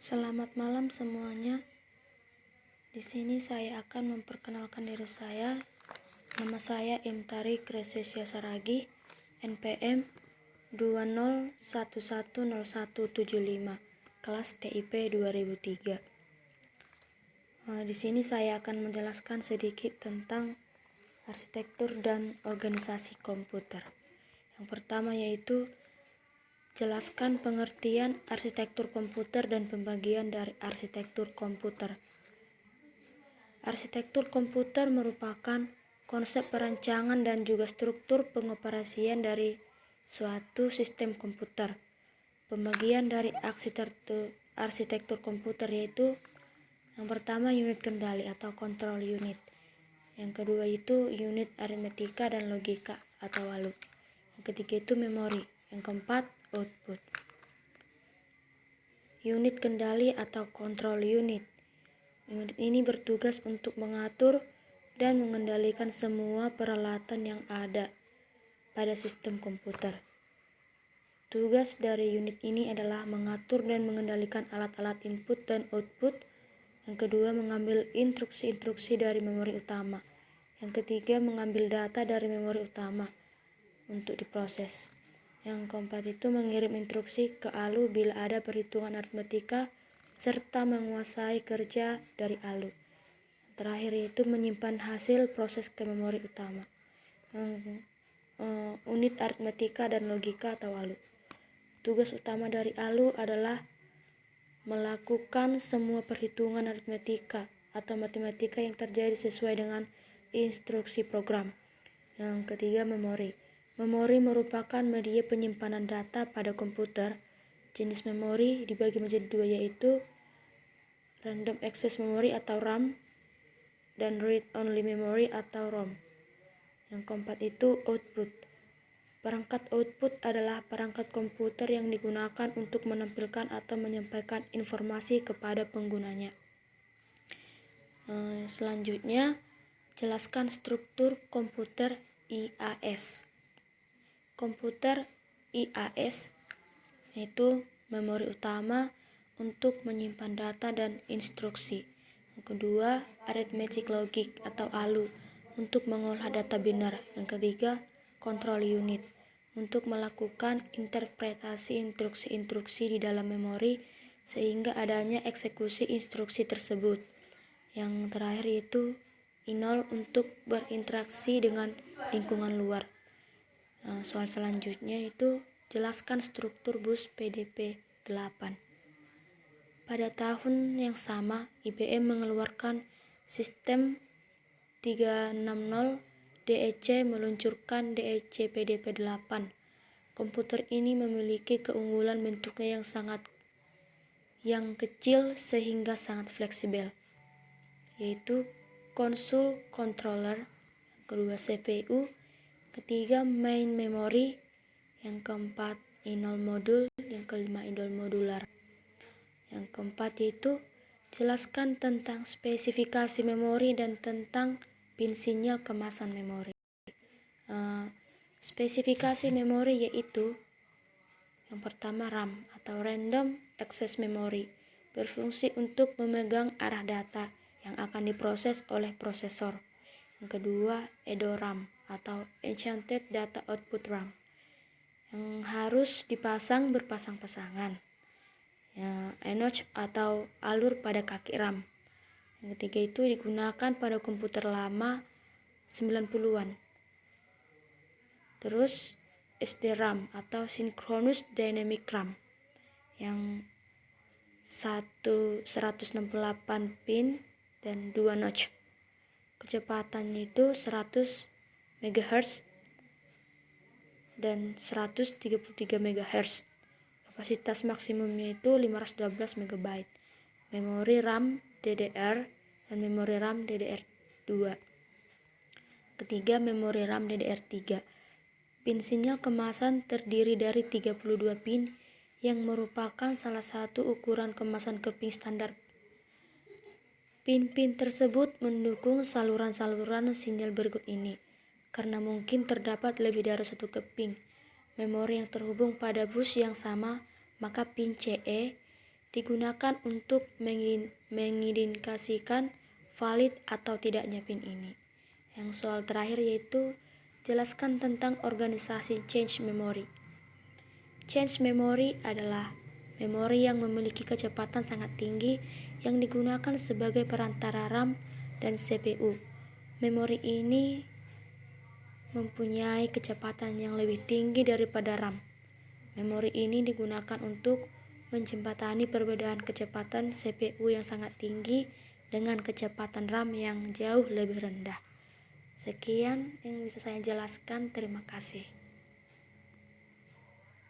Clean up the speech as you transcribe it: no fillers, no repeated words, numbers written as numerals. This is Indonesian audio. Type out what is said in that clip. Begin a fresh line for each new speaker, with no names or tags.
Selamat malam semuanya. Di sini saya akan memperkenalkan diri saya. Nama saya Imtari Kresesia Saragi, NPM 201100175, kelas TIP 2003. Di sini saya akan menjelaskan sedikit tentang arsitektur dan organisasi komputer. Yang pertama yaitu jelaskan pengertian arsitektur komputer dan pembagian dari arsitektur komputer. Arsitektur komputer merupakan konsep perancangan dan juga struktur pengoperasian dari suatu sistem komputer. Pembagian dari arsitektur komputer yaitu yang pertama unit kendali atau control unit. Yang kedua itu unit aritmetika dan logika atau ALU. Yang ketiga itu memori. Yang keempat output. Unit kendali atau control unit. Unit ini bertugas untuk mengatur dan mengendalikan semua peralatan yang ada pada sistem komputer. Tugas dari unit ini adalah mengatur dan mengendalikan alat-alat input dan output. Yang kedua, mengambil instruksi-instruksi dari memori utama. Yang ketiga, mengambil data dari memori utama untuk diproses. Yang keempat itu mengirim instruksi ke ALU bila ada perhitungan aritmetika serta menguasai kerja dari ALU. Terakhir itu menyimpan hasil proses ke memori utama. Unit aritmetika dan logika atau ALU. Tugas utama dari ALU adalah melakukan semua perhitungan aritmetika atau matematika yang terjadi sesuai dengan instruksi program. Yang ketiga, memori. Memori merupakan media penyimpanan data pada komputer. Jenis memori dibagi menjadi dua yaitu random access memory atau RAM dan read only memory atau ROM. Yang keempat itu output. Perangkat output adalah perangkat komputer yang digunakan untuk menampilkan atau menyampaikan informasi kepada penggunanya. Selanjutnya, jelaskan struktur komputer IAS. Komputer IAS yaitu memori utama untuk menyimpan data dan instruksi. Yang kedua, arithmetic logic atau ALU untuk mengolah data binar. Yang ketiga, control unit untuk melakukan interpretasi instruksi-instruksi di dalam memori sehingga adanya eksekusi instruksi tersebut. Yang terakhir itu INOL untuk berinteraksi dengan lingkungan luar. Soal selanjutnya itu jelaskan struktur bus PDP-8. Pada tahun yang sama, IBM mengeluarkan sistem 360 DEC meluncurkan DEC PDP-8. Komputer ini memiliki keunggulan bentuknya yang kecil sehingga sangat fleksibel, yaitu konsol controller, kedua CPU, ketiga main memory, yang keempat INOL modul, yang kelima INOL modular. Yang keempat yaitu jelaskan tentang spesifikasi memori dan tentang pin sinyal kemasan memori. Spesifikasi memori yaitu yang pertama RAM atau Random Access Memory, berfungsi untuk memegang arah data yang akan diproses oleh prosesor. Yang kedua, EDORAM atau Enchanted Data Output RAM, yang harus dipasang berpasang-pasangan. Enoch atau alur pada kaki RAM. Yang ketiga itu digunakan pada komputer lama 90-an. Terus SDRAM atau Synchronous Dynamic RAM yang 168 pin dan 2 notch. Kecepatannya itu 100 MHz dan 133 MHz. Kapasitas maksimumnya itu 512 MB. Memori RAM DDR dan memori RAM DDR2. Ketiga, memori RAM DDR3. Pin sinyal kemasan terdiri dari 32 pin yang merupakan salah satu ukuran kemasan keping standar. Pin-pin tersebut mendukung saluran-saluran sinyal berikut ini. Karena mungkin terdapat lebih dari satu keping memori yang terhubung pada bus yang sama, maka pin CE digunakan untuk mengidentifikasikan valid atau tidaknya PIN ini. Yang soal terakhir yaitu jelaskan tentang organisasi change memory. Change memory adalah memori yang memiliki kecepatan sangat tinggi yang digunakan sebagai perantara RAM dan CPU. Memori ini mempunyai kecepatan yang lebih tinggi daripada RAM. Memori ini digunakan untuk menjembatani perbedaan kecepatan CPU yang sangat tinggi dengan kecepatan RAM yang jauh lebih rendah. Sekian yang bisa saya jelaskan. Terima kasih.